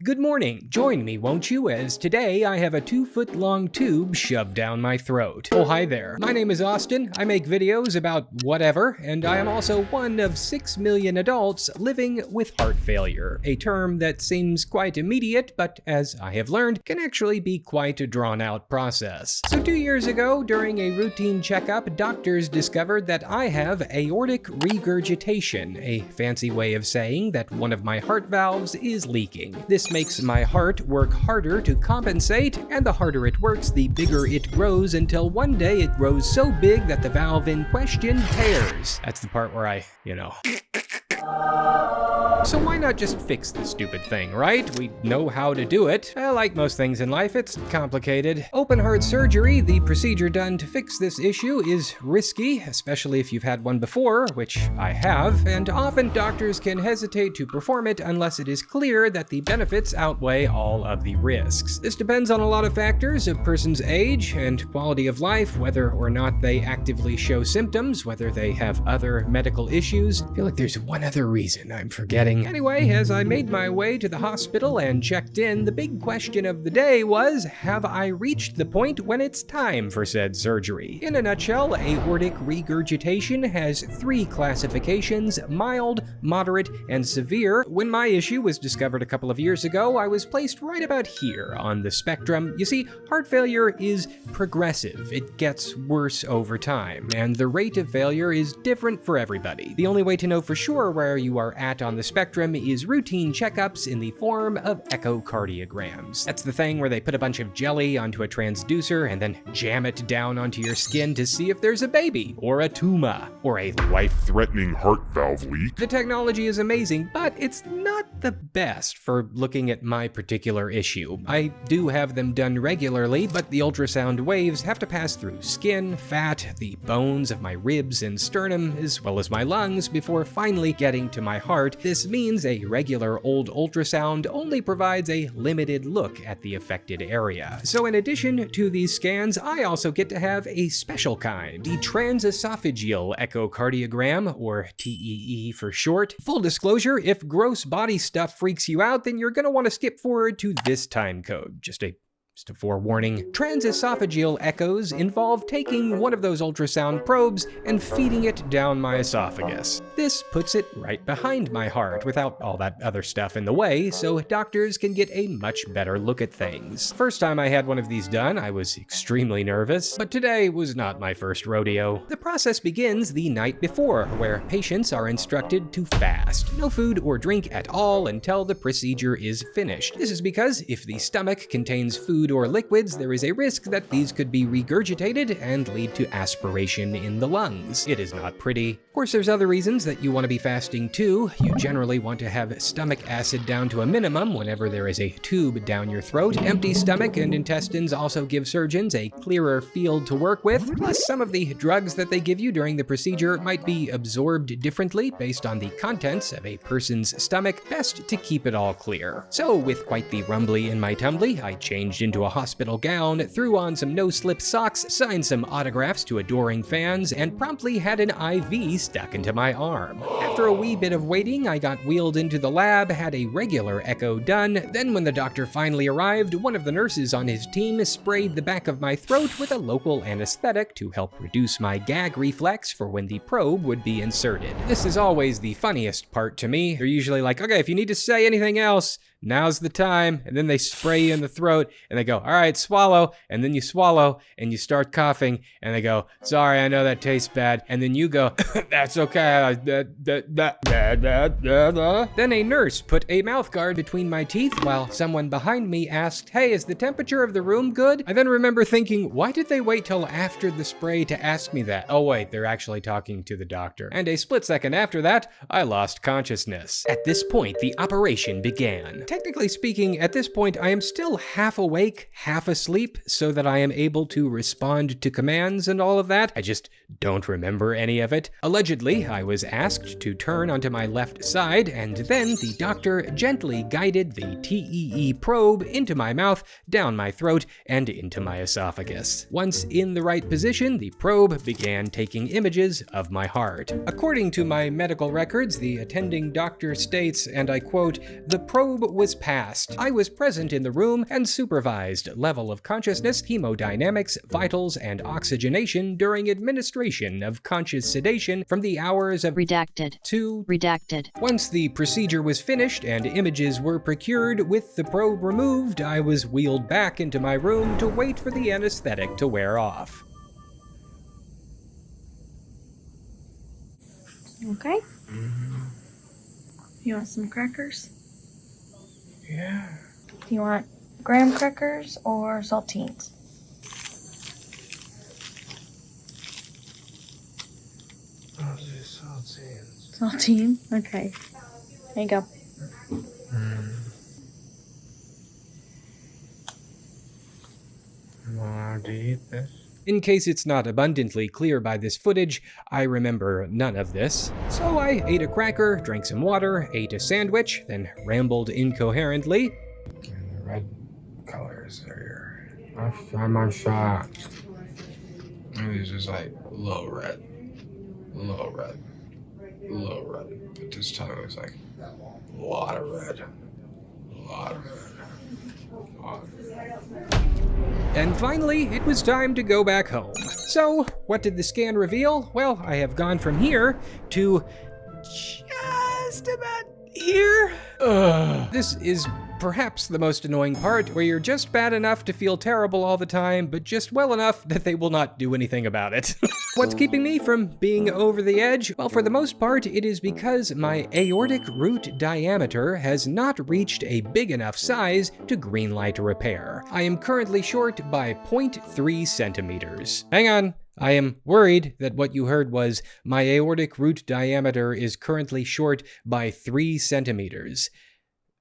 Good morning. Join me, won't you, as today I have a 2-foot-long tube shoved down my throat. Oh, hi there. My name is Austin. I make videos about whatever, and I am also one of 6 million adults living with heart failure, a term that seems quite immediate, but as I have learned, can actually be quite a drawn-out process. So 2 years ago, during a routine checkup, doctors discovered that I have aortic regurgitation, a fancy way of saying that one of my heart valves is leaking. This makes my heart work harder to compensate, and the harder it works, the bigger it grows until one day it grows so big that the valve in question tears. That's the part where So why not just fix the stupid thing, right? We know how to do it. Like most things in life, it's complicated. Open heart surgery, the procedure done to fix this issue, is risky, especially if you've had one before, which I have, and often doctors can hesitate to perform it unless it is clear that the benefits outweigh all of the risks. This depends on a lot of factors: a person's age and quality of life, whether or not they actively show symptoms, whether they have other medical issues. I feel like there's one other reason I'm forgetting. Anyway, as I made my way to the hospital and checked in, the big question of the day was, have I reached the point when it's time for said surgery? In a nutshell, aortic regurgitation has 3 classifications: mild, moderate, and severe. When my issue was discovered a couple of years ago, I was placed right about here on the spectrum. You see, heart failure is progressive. It gets worse over time, and the rate of failure is different for everybody. The only way to know for sure where you are at on the spectrum is routine checkups in the form of echocardiograms. That's the thing where they put a bunch of jelly onto a transducer and then jam it down onto your skin to see if there's a baby, or a tumor, or a life-threatening heart valve leak. The technology is amazing, but it's not the best for looking at my particular issue. I do have them done regularly, but the ultrasound waves have to pass through skin, fat, the bones of my ribs and sternum, as well as my lungs, before finally getting to my heart. This means a regular old ultrasound only provides a limited look at the affected area. So in addition to these scans, I also get to have a special kind, the transesophageal echocardiogram, or TEE for short. Full disclosure, if gross body stuff freaks you out, then you're gonna want to skip forward to this time code. Just a forewarning. Transesophageal echoes involve taking one of those ultrasound probes and feeding it down my esophagus. This puts it right behind my heart without all that other stuff in the way, so doctors can get a much better look at things. First time I had one of these done, I was extremely nervous, but today was not my first rodeo. The process begins the night before, where patients are instructed to fast. No food or drink at all until the procedure is finished. This is because if the stomach contains food or liquids, there is a risk that these could be regurgitated and lead to aspiration in the lungs. It is not pretty. Of course, there's other reasons that you want to be fasting too. You generally want to have stomach acid down to a minimum whenever there is a tube down your throat. Empty stomach and intestines also give surgeons a clearer field to work with. Plus, some of the drugs that they give you during the procedure might be absorbed differently based on the contents of a person's stomach. Best to keep it all clear. So, with quite the rumbly in my tumbly, I changed into a hospital gown, threw on some no-slip socks, signed some autographs to adoring fans, and promptly had an IV stuck into my arm. After a wee bit of waiting, I got wheeled into the lab, had a regular echo done. Then when the doctor finally arrived, one of the nurses on his team sprayed the back of my throat with a local anesthetic to help reduce my gag reflex for when the probe would be inserted. This is always the funniest part to me. They're usually like, okay, if you need to say anything else, now's the time, and then they spray you in the throat, and they go, all right, swallow, and then you swallow, and you start coughing, and they go, sorry, I know that tastes bad, and then you go, that's okay, Then a nurse put a mouthguard between my teeth while someone behind me asked, hey, is the temperature of the room good? I then remember thinking, why did they wait till after the spray to ask me that? Oh wait, they're actually talking to the doctor. And a split second after that, I lost consciousness. At this point, the operation began. Technically speaking, at this point, I am still half awake, half asleep, so that I am able to respond to commands and all of that. I just don't remember any of it. Allegedly, I was asked to turn onto my left side, and then the doctor gently guided the TEE probe into my mouth, down my throat, and into my esophagus. Once in the right position, the probe began taking images of my heart. According to my medical records, the attending doctor states, and I quote, "The probe was was passed. I was present in the room and supervised level of consciousness, hemodynamics, vitals, and oxygenation during administration of conscious sedation from the hours of Redacted. to Redacted. Once the procedure was finished and images were procured with the probe removed, I was wheeled back into my room to wait for the anesthetic to wear off. Okay. You want some crackers? Yeah. Do you want graham crackers or saltines? I'll do saltines. Saltine? Okay. There you go. I'm allowed to eat this? In case it's not abundantly clear by this footage, I remember none of this. So I ate a cracker, drank some water, ate a sandwich, then rambled incoherently. And the red colors are here. Last time I saw it, it was just like low red, low red, low red. But this time it was like a lot of red, a lot of red. And finally, it was time to go back home. So, what did the scan reveal? Well, I have gone from here to just about here. This is perhaps the most annoying part, where you're just bad enough to feel terrible all the time, but just well enough that they will not do anything about it. What's keeping me from being over the edge? Well, for the most part, it is because my aortic root diameter has not reached a big enough size to greenlight a repair. I am currently short by 0.3 centimeters. Hang on. I am worried that what you heard was my aortic root diameter is currently short by 3 centimeters.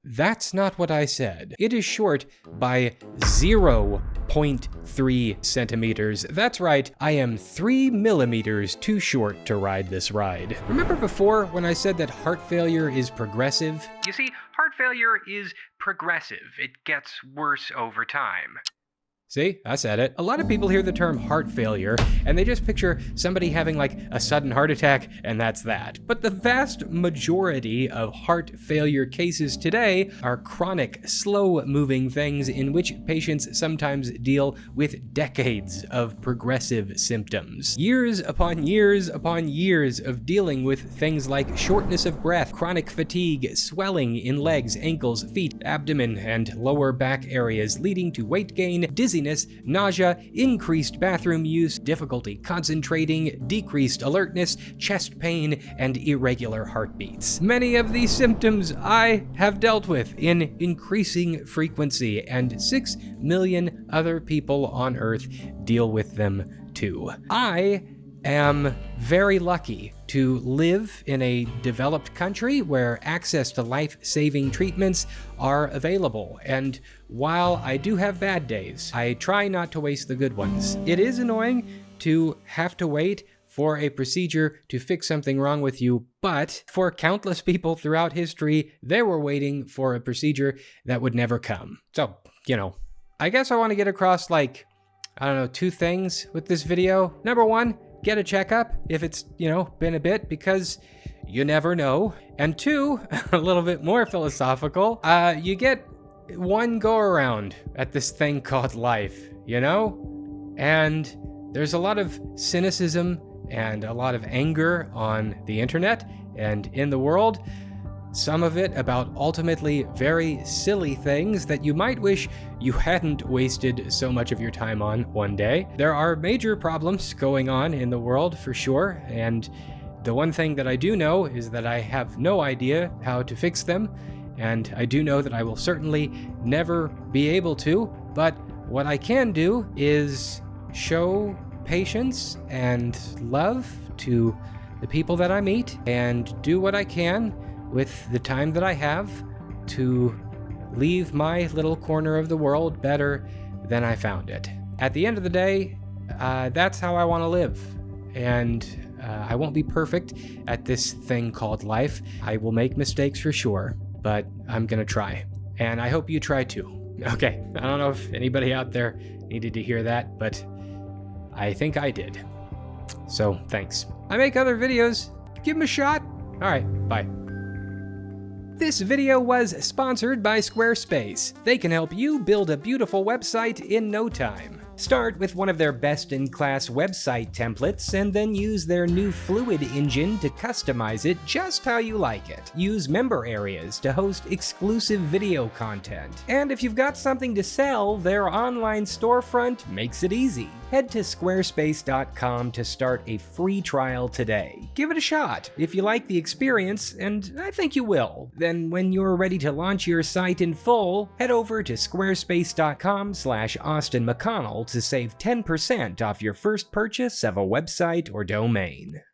That's not what I said. It is short by 0.3 centimeters. That's right, I am 3 millimeters too short to ride this ride. Remember before when I said that heart failure is progressive? You see, heart failure is progressive. It gets worse over time. See, I said it. A lot of people hear the term heart failure and they just picture somebody having like a sudden heart attack and that's that. But the vast majority of heart failure cases today are chronic, slow-moving things in which patients sometimes deal with decades of progressive symptoms. Years upon years upon years of dealing with things like shortness of breath, chronic fatigue, swelling in legs, ankles, feet, abdomen, and lower back areas, leading to weight gain, dizziness, nausea, increased bathroom use, difficulty concentrating, decreased alertness, chest pain, and irregular heartbeats. Many of these symptoms I have dealt with in increasing frequency, and 6 million other people on Earth deal with them too. I am very lucky to live in a developed country where access to life-saving treatments are available. And while I do have bad days, I try not to waste the good ones. It is annoying to have to wait for a procedure to fix something wrong with you, but for countless people throughout history, they were waiting for a procedure that would never come. So, I guess I want to get across like, 2 things with this video. Number 1, get a checkup if it's, been a bit, because you never know. And 2, a little bit more philosophical, you get one go around at this thing called life, And there's a lot of cynicism and a lot of anger on the internet and in the world. Some of it about ultimately very silly things that you might wish you hadn't wasted so much of your time on one day. There are major problems going on in the world for sure, and the one thing that I do know is that I have no idea how to fix them, and I do know that I will certainly never be able to, but what I can do is show patience and love to the people that I meet and do what I can with the time that I have to leave my little corner of the world better than I found it. At the end of the day, that's how I want to live. And I won't be perfect at this thing called life. I will make mistakes for sure, but I'm gonna try. And I hope you try too. Okay, I don't know if anybody out there needed to hear that, but I think I did. So thanks. I make other videos. Give them a shot. All right, bye. This video was sponsored by Squarespace. They can help you build a beautiful website in no time. Start with one of their best-in-class website templates and then use their new Fluid engine to customize it just how you like it. Use member areas to host exclusive video content. And if you've got something to sell, their online storefront makes it easy. Head to squarespace.com to start a free trial today. Give it a shot if you like the experience, and I think you will. Then when you're ready to launch your site in full, head over to squarespace.com/AustinMcConnell to save 10% off your first purchase of a website or domain.